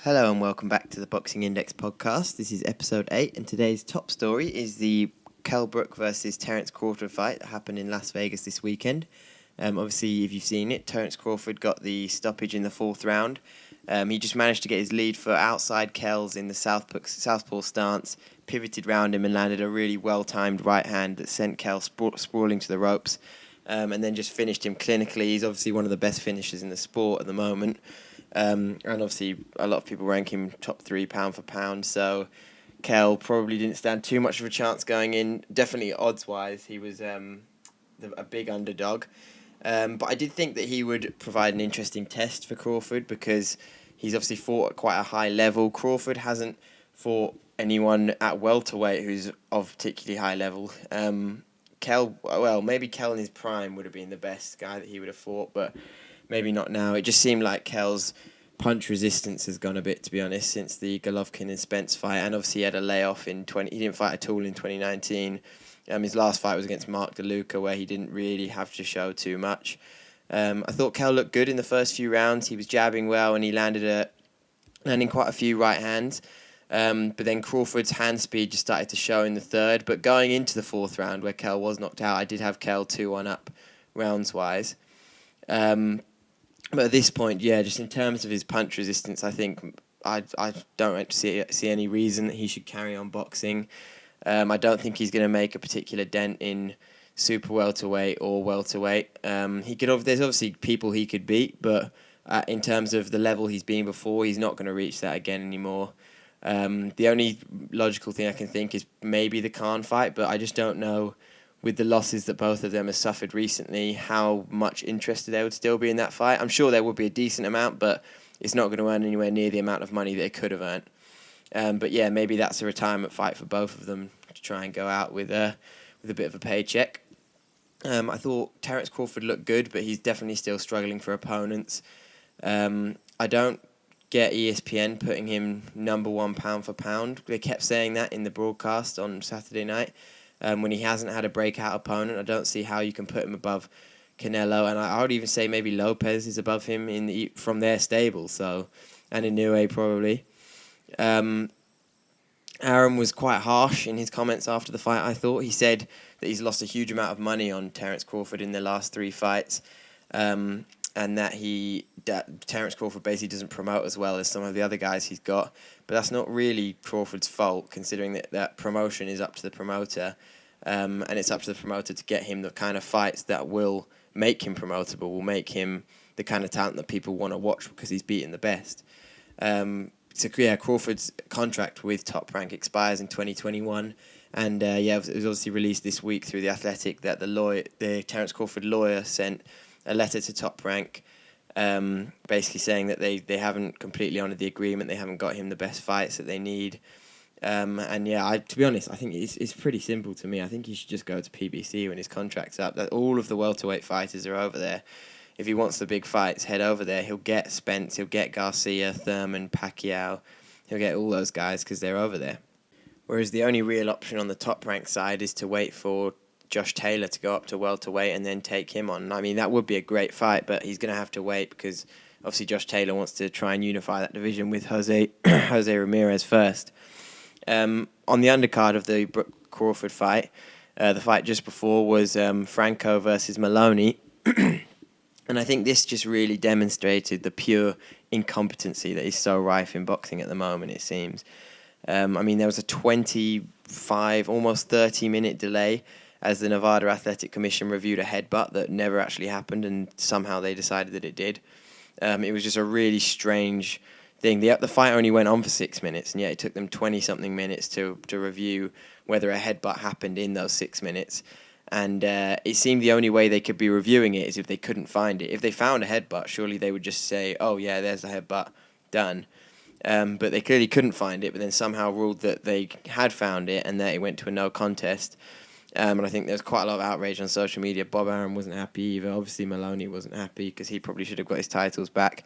Hello and welcome back to the Boxing Index podcast. This is episode 8 and today's top story is the Brook versus Terence Crawford fight that happened in Las Vegas this weekend. Obviously, if you've seen it, Terence Crawford got the stoppage in the fourth round. He just managed to get his lead for outside Kells in the southpaw stance, pivoted round him and landed a really well-timed right hand that sent Kell sprawling to the ropes, and then just finished him clinically. He's obviously one of the best finishers in the sport at the moment. And obviously, a lot of people rank him top 3 pound for pound. So, Kell probably didn't stand too much of a chance going in. Definitely odds-wise, he was a big underdog. But I did think that he would provide an interesting test for Crawford because he's obviously fought at quite a high level. Crawford hasn't fought anyone at welterweight who's of particularly high level. Maybe Kell in his prime would have been the best guy that he would have fought, but maybe not now. It just seemed like Kell's punch resistance has gone a bit, to be honest, since the Golovkin and Spence fight. And obviously he had a layoff he didn't fight at all in 2019. His last fight was against Mark DeLuca, where he didn't really have to show too much. I thought Kell looked good in the first few rounds. He was jabbing well and he landing quite a few right hands. But then Crawford's hand speed just started to show in the third. But going into the fourth round, where Kell was knocked out, I did have Kell 2-1 up rounds-wise. But at this point, just in terms of his punch resistance, I think I don't see any reason that he should carry on boxing. I don't think he's going to make a particular dent in super welterweight or welterweight. There's obviously people he could beat, but in terms of the level he's been before, he's not going to reach that again anymore. The only logical thing I can think is maybe the Khan fight, but I just don't know, with the losses that both of them have suffered recently, how much interest there would still be in that fight. I'm sure there would be a decent amount, but it's not going to earn anywhere near the amount of money they could have earned. But maybe that's a retirement fight for both of them to try and go out with a bit of a paycheck. I thought Terence Crawford looked good, but he's definitely still struggling for opponents. I don't get ESPN putting him number 1 pound for pound. They kept saying that in the broadcast on Saturday night. When he hasn't had a breakout opponent, I don't see how you can put him above Canelo, and I would even say maybe Lopez is above him from their stable. So, and Inoue probably. Aaron was quite harsh in his comments after the fight. I thought he said that he's lost a huge amount of money on Terence Crawford in the last 3 fights, and that Terence Crawford basically doesn't promote as well as some of the other guys he's got. But that's not really Crawford's fault, considering that promotion is up to the promoter, and it's up to the promoter to get him the kind of fights that will make him promotable, will make him the kind of talent that people want to watch because he's beaten the best. Crawford's contract with Top Rank expires in 2021, and it was obviously released this week through The Athletic that the Terence Crawford lawyer sent a letter to Top Rank, basically saying that they haven't completely honoured the agreement, they haven't got him the best fights that they need. To be honest, I think it's pretty simple to me. I think he should just go to PBC when his contract's up. That all of the welterweight fighters are over there. If he wants the big fights, head over there. He'll get Spence, he'll get Garcia, Thurman, Pacquiao. He'll get all those guys because they're over there. Whereas the only real option on the Top Rank side is to wait for Josh Taylor to go up to welterweight and then take him on. I mean, that would be a great fight, but he's going to have to wait because obviously Josh Taylor wants to try and unify that division with Jose Ramirez first. On the undercard of the Brook Crawford fight, the fight just before was Franco versus Maloney. And I think this just really demonstrated the pure incompetency that is so rife in boxing at the moment, it seems. There was a 25, almost 30-minute delay as the Nevada Athletic Commission reviewed a headbutt that never actually happened, and somehow they decided that it did. It was just a really strange thing. The fight only went on for 6 minutes, and yet it took them 20-something minutes to review whether a headbutt happened in those 6 minutes. And it seemed the only way they could be reviewing it is if they couldn't find it. If they found a headbutt, surely they would just say, oh, yeah, there's the headbutt, done. But they clearly couldn't find it, but then somehow ruled that they had found it and that it went to a no contest. And I think there's quite a lot of outrage on social media. Bob Arum wasn't happy either. Obviously, Maloney wasn't happy because he probably should have got his titles back.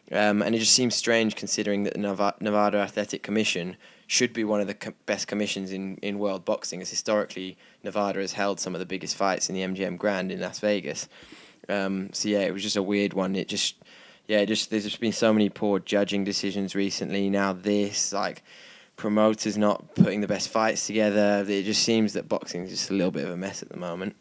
And it just seems strange considering that the Nevada Athletic Commission should be one of the best commissions in world boxing, as historically Nevada has held some of the biggest fights in the MGM Grand in Las Vegas. It was just a weird one. It just Yeah, there's just been so many poor judging decisions recently. Now this, like, promoters not putting the best fights together. It just seems that boxing is just a little bit of a mess at the moment.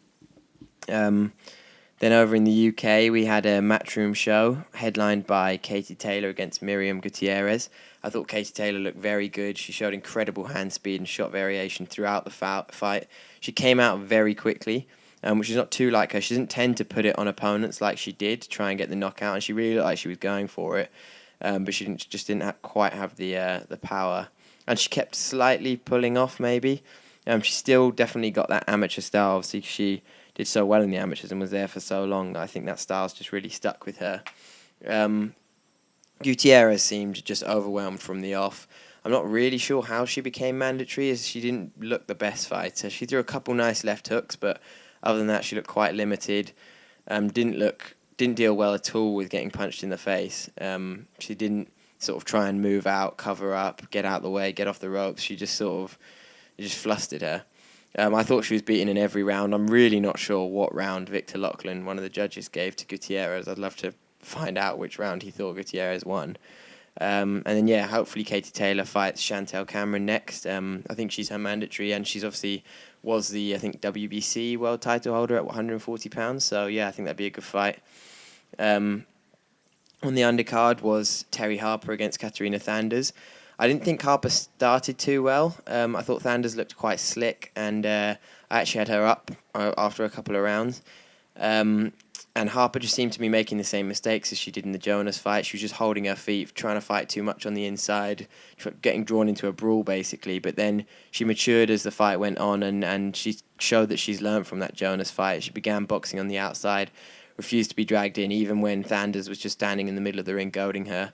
Then over in the UK, we had a Matchroom show headlined by Katie Taylor against Miriam Gutierrez. I thought Katie Taylor looked very good. She showed incredible hand speed and shot variation throughout the fight. She came out very quickly, which is not too like her. She doesn't tend to put it on opponents like she did to try and get the knockout, and she really looked like she was going for it, but she didn't quite have the power. And she kept slightly pulling off, maybe. She still definitely got that amateur style. Obviously, she did so well in the amateurs and was there for so long. I think that style's just really stuck with her. Gutierrez seemed just overwhelmed from the off. I'm not really sure how she became mandatory, as she didn't look the best fighter. She threw a couple nice left hooks, but other than that, she looked quite limited. Didn't deal well at all with getting punched in the face. She didn't sort of try and move out, cover up, get out the way, get off the ropes. She just it just flustered her. I thought she was beaten in every round. I'm really not sure what round Victor Lachlan, one of the judges, gave to Gutierrez. I'd love to find out which round he thought Gutierrez won. And then, hopefully Katie Taylor fights Chantel Cameron next. I think she's her mandatory, and she's obviously was the, I think, WBC world title holder at 140 pounds. So, I think that'd be a good fight. On the undercard was Terry Harper against Katarina Thanders. I didn't think Harper started too well. I thought Thanders looked quite slick, and I actually had her up after a couple of rounds. And Harper just seemed to be making the same mistakes as she did in the Jonas fight. She was just holding her feet, trying to fight too much on the inside, getting drawn into a brawl, basically. But then she matured as the fight went on, and she showed that she's learned from that Jonas fight. She began boxing on the outside, refused to be dragged in, even when Thanders was just standing in the middle of the ring goading her.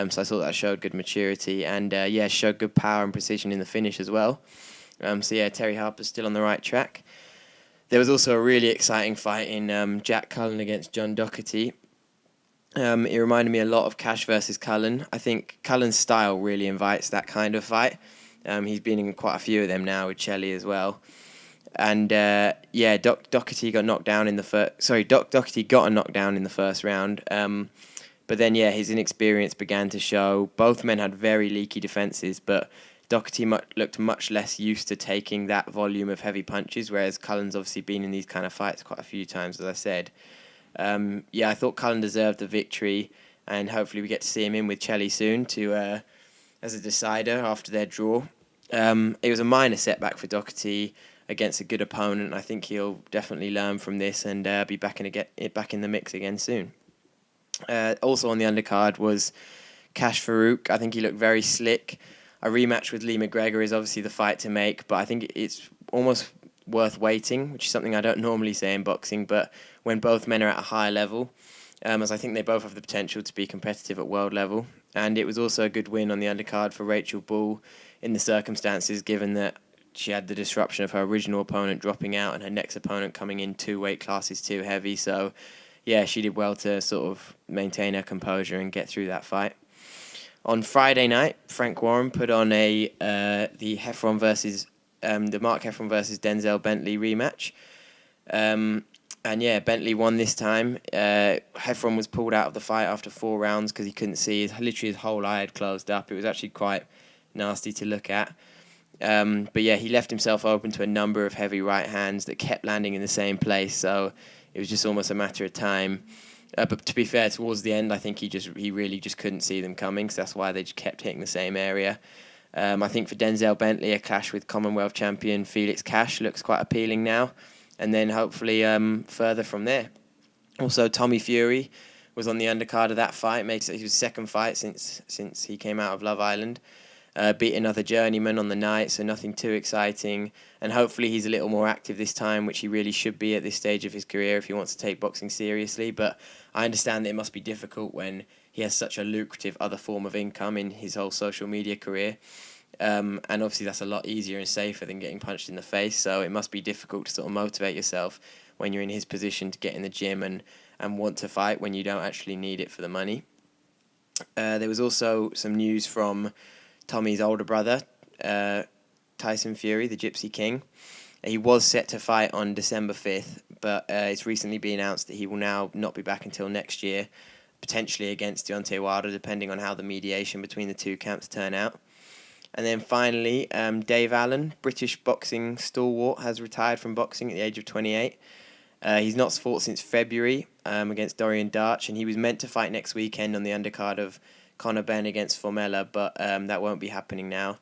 So I thought that showed good maturity, and showed good power and precision in the finish as well. Terry Harper's still on the right track. There was also a really exciting fight in Jack Cullen against John Doherty. It reminded me a lot of Cash versus Cullen. I think Cullen's style really invites that kind of fight. He's been in quite a few of them now with Chelly as well. And Doherty got knocked down in the first. Sorry, Doherty got a knockdown in the first round. But then, his inexperience began to show. Both men had very leaky defences, but Doherty looked much less used to taking that volume of heavy punches, whereas Cullen's obviously been in these kind of fights quite a few times, as I said. I thought Cullen deserved the victory, and hopefully we get to see him in with Chelly soon as a decider after their draw. It was a minor setback for Doherty against a good opponent. I think he'll definitely learn from this and be back in the mix again soon. Also on the undercard was Cash Farouk. I think he looked very slick. A rematch with Lee McGregor is obviously the fight to make, but I think it's almost worth waiting, which is something I don't normally say in boxing, but when both men are at a high level, as I think they both have the potential to be competitive at world level. And it was also a good win on the undercard for Rachel Bull in the circumstances, given that she had the disruption of her original opponent dropping out and her next opponent coming in 2 weight classes too heavy. So, she did well to sort of maintain her composure and get through that fight. On Friday night, Frank Warren put on the Heffron versus the Mark Heffron versus Denzel Bentley rematch. Bentley won this time. Heffron was pulled out of the fight after 4 rounds because he couldn't see. Literally his whole eye had closed up. It was actually quite nasty to look at. He left himself open to a number of heavy right hands that kept landing in the same place. So it was just almost a matter of time. But to be fair, towards the end, I think he really just couldn't see them coming. So that's why they just kept hitting the same area. I think for Denzel Bentley, a clash with Commonwealth champion Felix Cash looks quite appealing now. And then hopefully further from there. Also, Tommy Fury was on the undercard of that fight. Makes it his second fight since he came out of Love Island. Beat another journeyman on the night, so nothing too exciting. And hopefully he's a little more active this time, which he really should be at this stage of his career if he wants to take boxing seriously. But I understand that it must be difficult when he has such a lucrative other form of income in his whole social media career. And obviously that's a lot easier and safer than getting punched in the face. So it must be difficult to sort of motivate yourself when you're in his position to get in the gym and want to fight when you don't actually need it for the money. There was also some news from Tommy's older brother, Tyson Fury, the Gypsy King. He was set to fight on December 5th, but it's recently been announced that he will now not be back until next year. potentially against Deontay Wilder, depending on how the mediation between the two camps turn out. And then finally, Dave Allen, British boxing stalwart, has retired from boxing at the age of 28. He's not fought since February against Dorian Darch, and he was meant to fight next weekend on the undercard of Conor Benn against Formella, but that won't be happening now.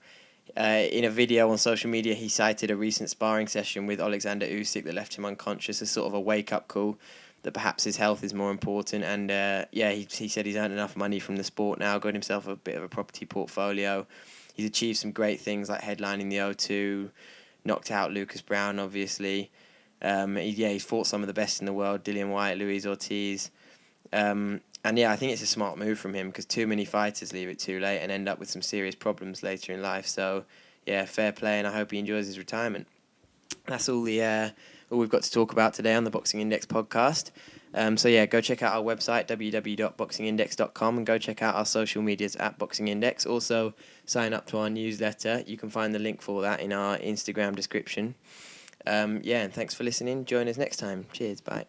In a video on social media, he cited a recent sparring session with Alexander Usyk that left him unconscious as sort of a wake-up call that perhaps his health is more important. And he said he's earned enough money from the sport now, got himself a bit of a property portfolio. He's achieved some great things like headlining the O2, knocked out Lucas Brown, obviously. He's fought some of the best in the world, Dillian Whyte, Luis Ortiz. I think it's a smart move from him because too many fighters leave it too late and end up with some serious problems later in life. So, fair play, and I hope he enjoys his retirement. That's all we've got to talk about today on the Boxing Index podcast. Go check out our website, www.boxingindex.com, and go check out our social medias at Boxing Index. Also, sign up to our newsletter. You can find the link for that in our Instagram description. And thanks for listening. Join us next time. Cheers. Bye.